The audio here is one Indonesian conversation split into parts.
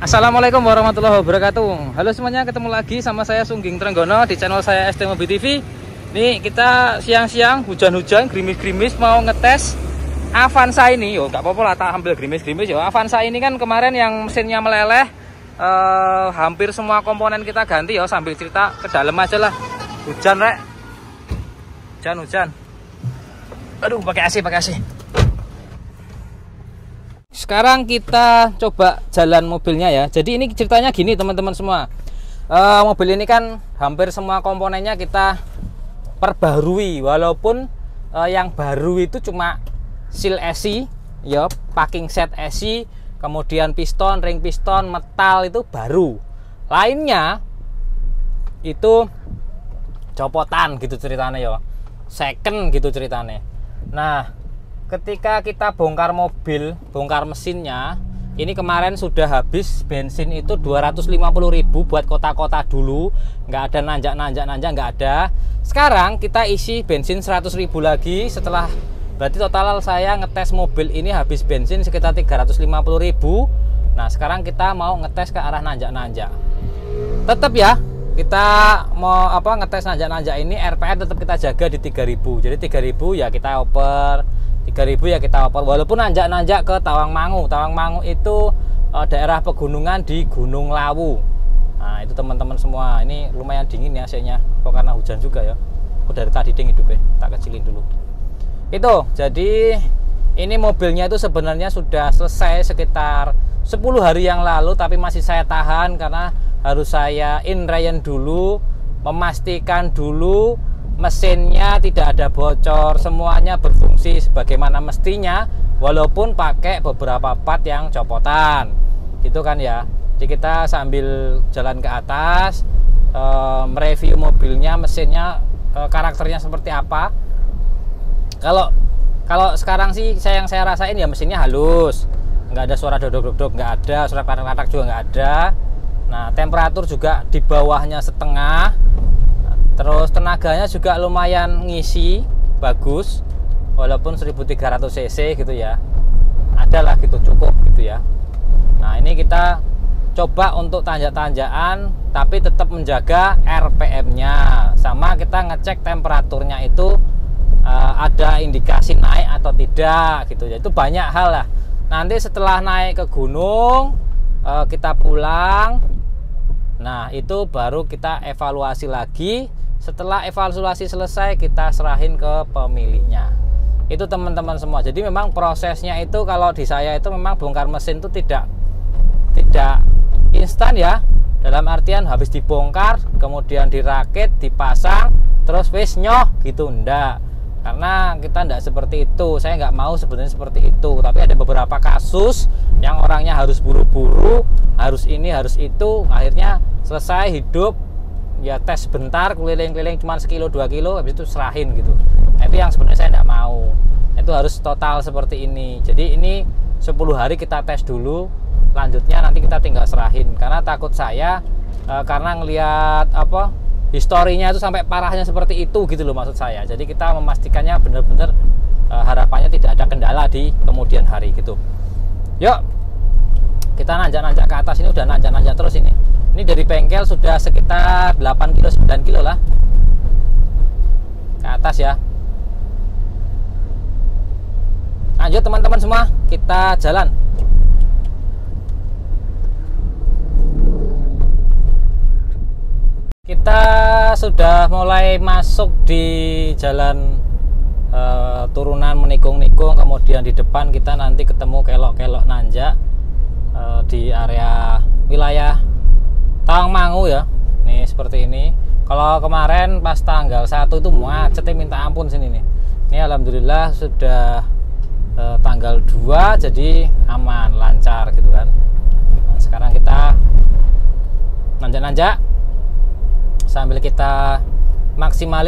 Assalamualaikum warahmatullahi wabarakatuh. Halo semuanya, ketemu lagi sama saya Sungging Trenggono di channel saya ST Mobil TV. Nih kita siang-siang hujan-hujan, gerimis-gerimis mau ngetes Avanza ini. Yo nggak apa-apa lah, tak ambil gerimis-gerimis. Yo Avanza ini kan kemarin yang mesinnya meleleh, hampir semua komponen kita ganti. Yo sambil cerita ke dalam aja lah. Hujan rek, hujan. Aduh, pakai AC. Sekarang kita coba jalan mobilnya ya. Jadi ini ceritanya gini teman-teman semua. Mobil ini kan hampir semua komponennya kita perbarui. Walaupun yang baru itu cuma seal esi, ya, packing set esi, kemudian piston, ring piston, metal itu baru. Lainnya itu copotan gitu ceritanya ya. Second gitu ceritanya. Nah, ketika kita bongkar mobil, bongkar mesinnya, ini kemarin sudah habis bensin itu 250.000 buat kota-kota dulu, nggak ada nanjak, nggak ada. Sekarang kita isi bensin 100.000 lagi, setelah berarti total saya ngetes mobil ini habis bensin sekitar 350.000. Nah sekarang kita mau ngetes ke arah nanjak. Tetap ya, kita mau ngetes nanjak ini RPM tetap kita jaga di 3.000. Jadi 3.000 ya kita oper, 3.000 ya kita oper, walaupun nanjak ke Tawangmangu. Tawangmangu itu daerah pegunungan di Gunung Lawu. Nah itu teman-teman semua, ini lumayan dingin ya AC-nya, kok karena hujan juga ya. Kok dari tadi dingin hidupnya, tak kecilin dulu. Itu jadi ini mobilnya itu sebenarnya sudah selesai sekitar 10 hari yang lalu, tapi masih saya tahan karena harus saya inrayan dulu, memastikan dulu mesinnya tidak ada bocor, semuanya berfungsi sebagaimana mestinya, walaupun pakai beberapa part yang copotan gitu kan ya. Jadi kita sambil jalan ke atas, mereview mobilnya, mesinnya, karakternya seperti apa. Kalau sekarang sih yang saya rasain ya mesinnya halus, nggak ada suara dodok-dodok, nggak ada suara klatak-klatak juga nggak ada. Nah temperatur juga di bawahnya setengah. Terus tenaganya juga lumayan ngisi, bagus, walaupun 1300 cc gitu ya, adalah gitu, cukup gitu ya. Nah ini kita coba untuk tanjak-tanjakan, tapi tetap menjaga RPM nya, sama kita ngecek temperaturnya itu ada indikasi naik atau tidak gitu ya. Itu banyak hal lah. Nanti setelah naik ke gunung, kita pulang, nah itu baru kita evaluasi lagi. Setelah evaluasi selesai, kita serahin ke pemiliknya. Itu teman-teman semua. Jadi memang prosesnya itu kalau di saya itu memang bongkar mesin itu tidak instan ya. Dalam artian habis dibongkar, kemudian dirakit, dipasang, terus wis nyoh gitu, enggak. Karena kita enggak seperti itu. Saya nggak mau sebenarnya seperti itu. Tapi ada beberapa kasus yang orangnya harus buru-buru, harus ini, harus itu, akhirnya selesai hidup ya tes bentar, keliling-keliling cuma sekilo 2 kilo, habis itu serahin gitu. Nah, itu yang sebenarnya saya tidak mau. Itu harus total seperti ini. Jadi ini 10 hari kita tes dulu, lanjutnya nanti kita tinggal serahin. Karena takut saya karena ngelihat historinya itu sampai parahnya seperti itu gitu loh maksud saya. Jadi kita memastikannya benar-benar harapannya tidak ada kendala di kemudian hari gitu. Yuk kita nanjak-nanjak ke atas, ini udah nanjak-nanjak terus ini. Ini dari bengkel sudah sekitar 8 kilo 9 kilo lah ke atas ya. Lanjut teman-teman semua, kita jalan. Kita sudah mulai masuk di jalan turunan menikung-nikung, kemudian di depan kita nanti ketemu kelok-kelok nanjak di area wilayah Tawangmangu ya. Nih seperti ini. Kalau kemarin pas tanggal 1 itu macetnya minta ampun sini nih. Ini alhamdulillah sudah tanggal 2 jadi aman, lancar gitu kan. Nah, sekarang kita nanjak-nanjak sambil kita maksimal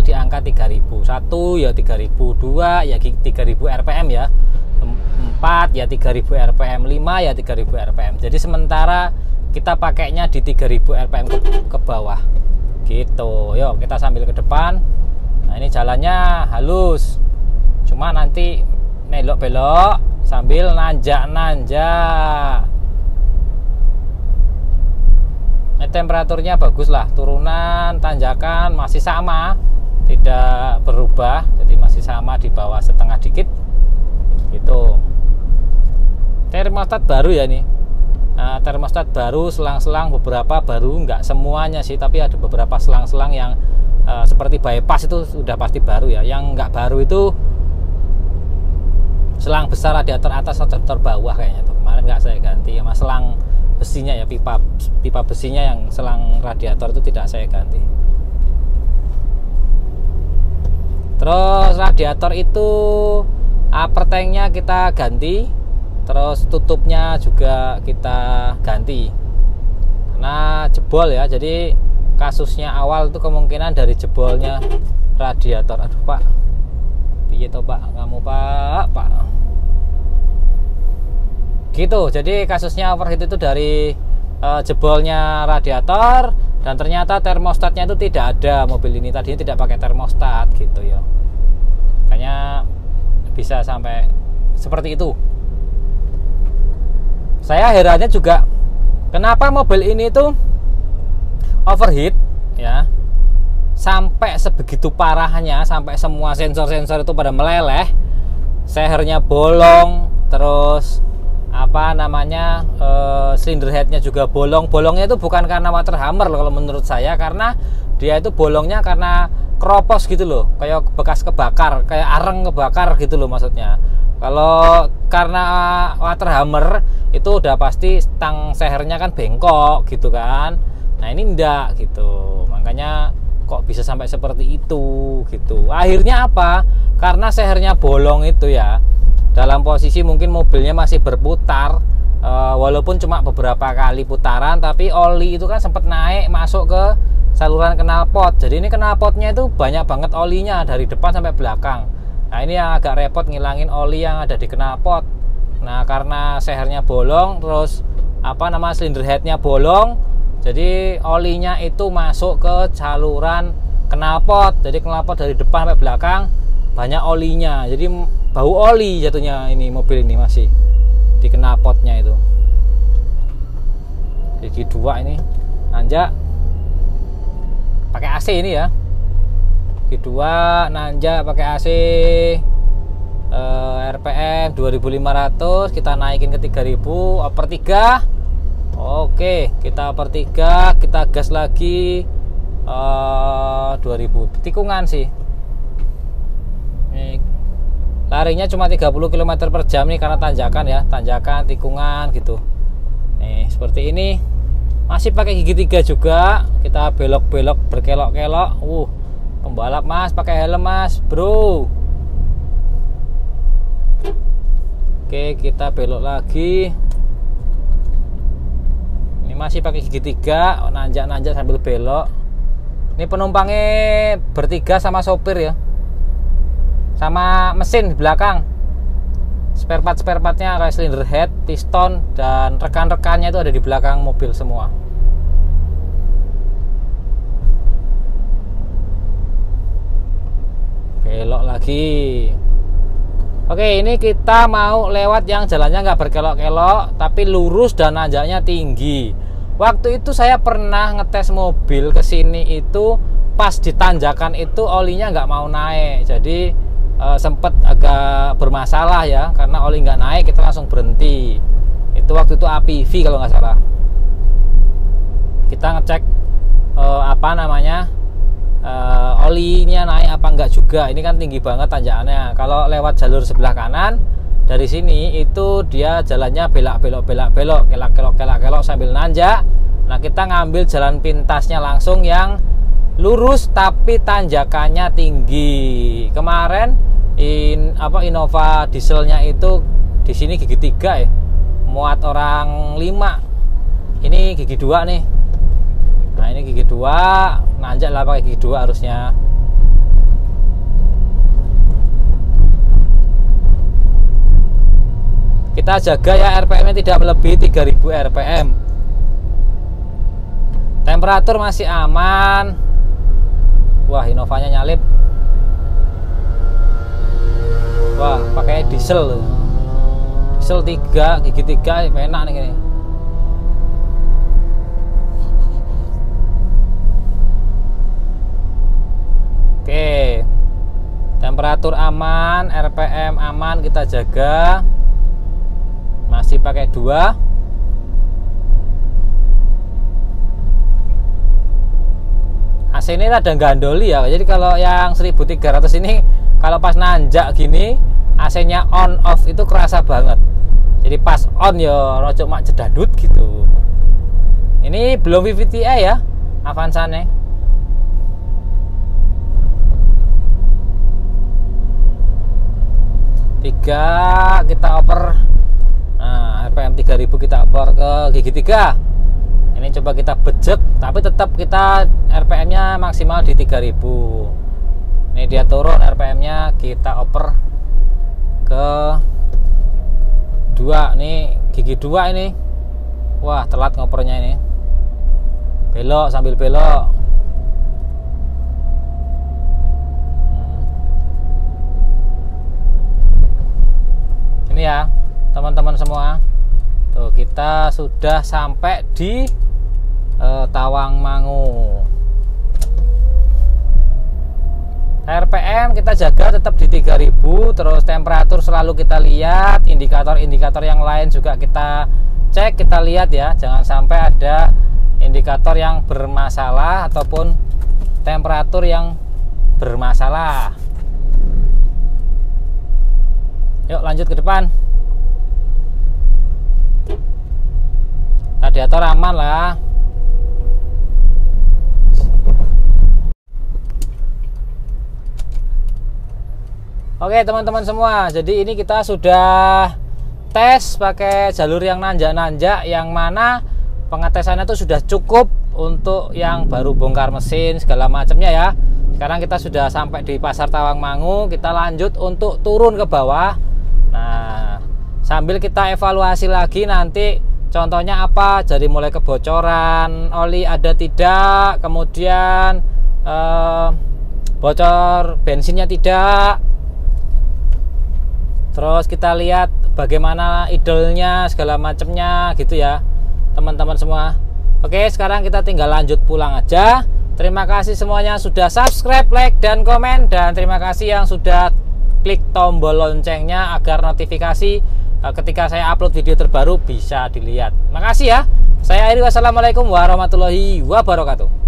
di angka 3000. 1 ya 3000, 2 ya 3000 RPM ya. 4 ya 3000 RPM, 5 ya 3000 RPM. Jadi sementara kita pakainya di 3000 RPM ke bawah gitu. Yuk kita sambil ke depan. Nah ini jalannya halus, cuma nanti belok-belok sambil nanjak-nanjak. temperaturnya bagus lah, turunan tanjakan masih sama, tidak berubah, jadi masih sama di bawah setengah dikit gitu. Termostat baru ya nih. Nah, termostat baru, selang-selang beberapa baru, nggak semuanya sih, tapi ada beberapa selang-selang yang seperti bypass itu sudah pasti baru ya. Yang nggak baru itu selang besar radiator atas radiator bawah kayaknya tuh. Kemarin nggak saya ganti ya, mas. Selang besinya ya, pipa besinya yang selang radiator itu tidak saya ganti. Terus radiator itu upper tanknya kita ganti, terus tutupnya juga kita ganti karena jebol ya. Jadi kasusnya awal itu kemungkinan dari jebolnya radiator. Aduh pak, piye toh pak, kamu pak gitu. Jadi kasusnya overheat itu dari jebolnya radiator, dan ternyata termostatnya itu tidak ada. Mobil ini tadinya tidak pakai termostat gitu ya, makanya bisa sampai seperti itu. Saya herannya juga kenapa mobil ini tuh overheat ya, sampai sebegitu parahnya, sampai semua sensor-sensor itu pada meleleh, sehernya bolong, terus apa namanya cylinder headnya juga bolong. Bolongnya itu bukan karena water hammer loh kalau menurut saya, karena dia itu bolongnya karena keropos gitu loh, kayak bekas kebakar, kayak areng kebakar gitu loh maksudnya. Kalau karena water hammer itu udah pasti stang sehernya kan bengkok gitu kan. Nah ini enggak gitu, makanya kok bisa sampai seperti itu gitu. Akhirnya apa? Karena sehernya bolong itu ya, dalam posisi mungkin mobilnya masih berputar, walaupun cuma beberapa kali putaran, tapi oli itu kan sempat naik masuk ke saluran knalpot. Jadi ini knalpotnya itu banyak banget olinya dari depan sampai belakang. Nah ini yang agak repot, ngilangin oli yang ada di knalpot. Nah karena sehernya bolong, terus apa nama cylinder headnya bolong, jadi olinya itu masuk ke saluran knalpot. Jadi knalpot dari depan sampai belakang banyak olinya, jadi bau oli jatuhnya. Ini mobil ini masih di knalpotnya itu. Gigi 2 ini nanjak pakai AC ini ya. Gigi 2 nanjak pakai AC, RPM 2500, kita naikin ke 3000, upper 3. Oke, kita upper 3, kita gas lagi 2000, tikungan sih. Ini larinya cuma 30 km per jam nih karena tanjakan ya, tanjakan tikungan gitu. Nih seperti ini, masih pakai gigi 3 juga. Kita belok-belok berkelok-kelok. Pembalap mas, pakai helm mas bro. Oke, kita belok lagi. Ini masih pakai gigi 3, nanjak-nanjak sambil belok. Ini penumpangnya bertiga sama sopir ya, sama mesin di belakang. Spare partnya kayak cylinder head, piston, dan rekan-rekannya itu ada di belakang mobil semua. Belok lagi. Oke, ini kita mau lewat yang jalannya nggak berkelok-kelok tapi lurus dan nanjaknya tinggi. Waktu itu saya pernah ngetes mobil ke sini itu pas di tanjakan itu olinya nggak mau naik, jadi sempet agak bermasalah ya, karena oli nggak naik kita langsung berhenti. Itu waktu itu APV kalau nggak salah. Kita ngecek apa namanya olinya naik apa enggak juga. Ini kan tinggi banget tanjakannya. Kalau lewat jalur sebelah kanan dari sini itu dia jalannya belok kelak sambil nanjak. Nah kita ngambil jalan pintasnya langsung yang lurus tapi tanjakannya tinggi. Kemarin Innova dieselnya itu di sini gigi 3 ya, muat orang 5. Ini gigi 2 nih. Nah ini gigi 2, nanjak lah pakai gigi 2 harusnya. Kita jaga ya RPM nya tidak melebihi 3000 RPM. Temperatur masih aman. Wah Innovanya nyalip. Wah pakai diesel. Diesel 3, gigi 3 enak nih ini. Temperatur aman, RPM aman, kita jaga. Masih pakai 2. AC ini rada gandoli ya. Jadi kalau yang 1300 ini kalau pas nanjak gini AC-nya on off itu kerasa banget. Jadi pas on ya rojo mak jedadut gitu. Ini belum VVT-e ya Avanza-nya. Tiga kita oper. Nah, RPM 3000 kita oper ke gigi 3. Ini coba kita bejek, tapi tetap kita RPM-nya maksimal di 3000. Ini dia turun RPM-nya, kita oper ke 2. Nih gigi 2 ini. Wah, telat ngopernya ini. Belok sambil belok. Ini ya teman-teman semua, tuh kita sudah sampai di Tawangmangu. RPM kita jaga tetap di 3000. Terus temperatur selalu kita lihat, indikator-indikator yang lain juga kita cek, kita lihat ya, jangan sampai ada indikator yang bermasalah ataupun temperatur yang bermasalah. Yuk lanjut ke depan. Radiator aman lah. Oke teman-teman semua, jadi ini kita sudah tes pakai jalur yang nanjak-nanjak, yang mana pengetesannya itu sudah cukup untuk yang baru bongkar mesin segala macamnya ya. Sekarang kita sudah sampai di Pasar Tawangmangu, kita lanjut untuk turun ke bawah. Nah, sambil kita evaluasi lagi nanti contohnya apa, dari mulai kebocoran oli ada tidak, kemudian bocor bensinnya tidak, terus kita lihat bagaimana idle-nya segala macamnya gitu ya teman-teman semua. Oke, sekarang kita tinggal lanjut pulang aja. Terima kasih semuanya sudah subscribe, like, dan komen, dan terima kasih yang sudah klik tombol loncengnya agar notifikasi ketika saya upload video terbaru bisa dilihat. Makasih ya. Saya Eri, wassalamualaikum warahmatullahi wabarakatuh.